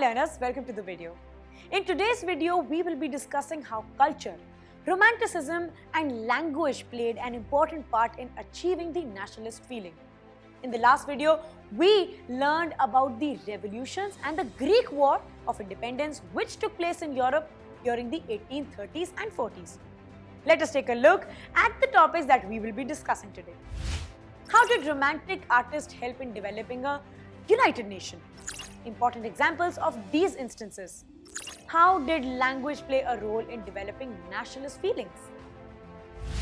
learners, welcome to the video. In today's video, we will be discussing how culture, Romanticism and language played an important part in achieving the nationalist feeling. In the last video, we learned about the revolutions and the Greek War of Independence which took place in Europe during the 1830s and 40s. Let us take a look at the topics that we will be discussing today. How did Romantic artists help in developing a united nation? Important examples of these instances. How did language play a role in developing nationalist feelings?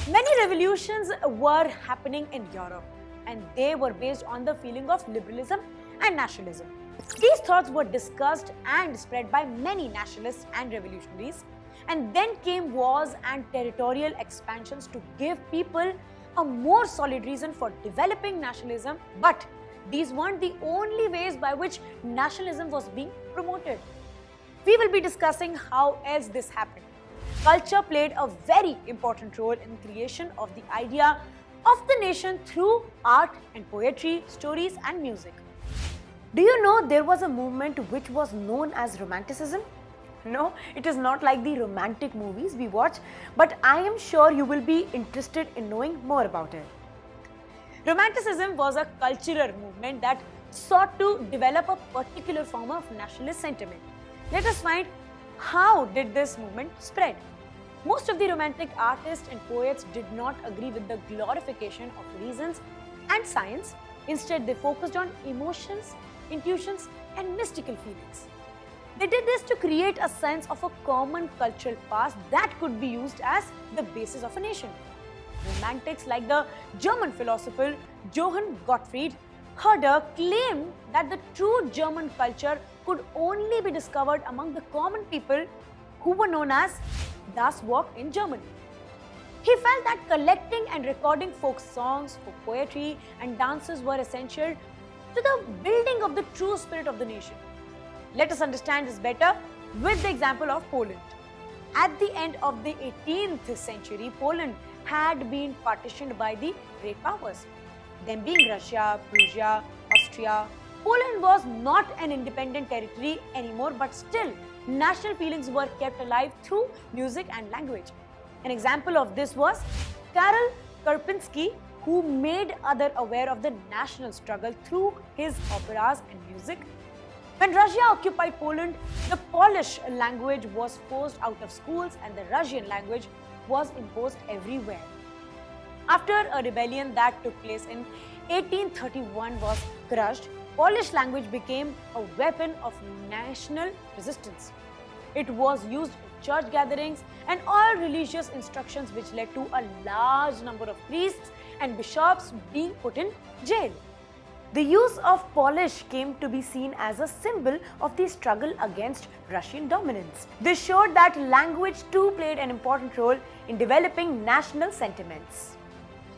Many revolutions were happening in Europe and they were based on the feeling of liberalism and nationalism. These thoughts were discussed and spread by many nationalists and revolutionaries, and then came wars and territorial expansions to give people a more solid reason for developing nationalism, but these weren't the only ways by which nationalism was being promoted. We will be discussing how else this happened. Culture played a very important role in the creation of the idea of the nation through art and poetry, stories and music. Do you know there was a movement which was known as Romanticism? No, it is not like the romantic movies we watch, but I am sure you will be interested in knowing more about it. Romanticism was a cultural movement that sought to develop a particular form of nationalist sentiment. Let us find how did this movement spread. Most of the Romantic artists and poets did not agree with the glorification of reasons and science. Instead, they focused on emotions, intuitions, and mystical feelings. They did this to create a sense of a common cultural past that could be used as the basis of a nation. Romantics like the German philosopher Johann Gottfried Herder claimed that the true German culture could only be discovered among the common people who were known as Das Volk in Germany. He felt that collecting and recording folk songs, folk poetry and dances were essential to the building of the true spirit of the nation. Let us understand this better with the example of Poland. At the end of the 18th century, Poland had been partitioned by the great powers, them being Russia, Prussia, Austria. Poland was not an independent territory anymore, but still national feelings were kept alive through music and language. An example of this was Karol Karpinski, who made others aware of the national struggle through his operas and music. When Russia occupied Poland, the Polish language was forced out of schools and the Russian language was imposed everywhere. After a rebellion that took place in 1831 was crushed, Polish language became a weapon of national resistance. It was used in church gatherings and all religious instructions, which led to a large number of priests and bishops being put in jail. The use of Polish came to be seen as a symbol of the struggle against Russian dominance. This showed that language too played an important role in developing national sentiments.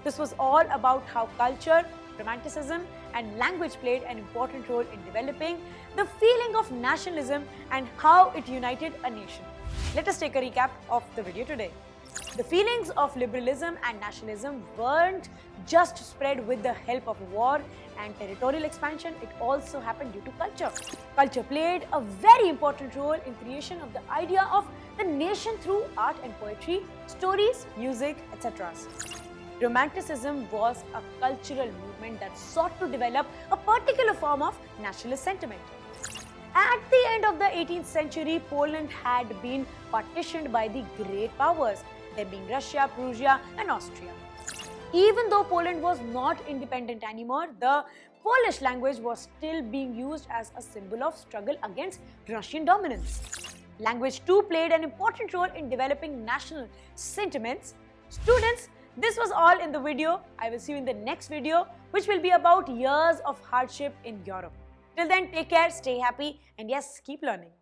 This was all about how culture, Romanticism and language played an important role in developing the feeling of nationalism and how it united a nation. Let us take a recap of the video today. The feelings of liberalism and nationalism weren't just spread with the help of war and territorial expansion, it also happened due to culture. Culture played a very important role in creation of the idea of the nation through art and poetry, stories, music, etc. Romanticism was a cultural movement that sought to develop a particular form of nationalist sentiment. At the end of the 18th century, Poland had been partitioned by the great powers, there being Russia, Prussia and Austria. Even though Poland was not independent anymore, the Polish language was still being used as a symbol of struggle against Russian dominance. Language too played an important role in developing national sentiments. Students, this was all in the video. I will see you in the next video, which will be about years of hardship in Europe. Till then, take care, stay happy, and yes, keep learning.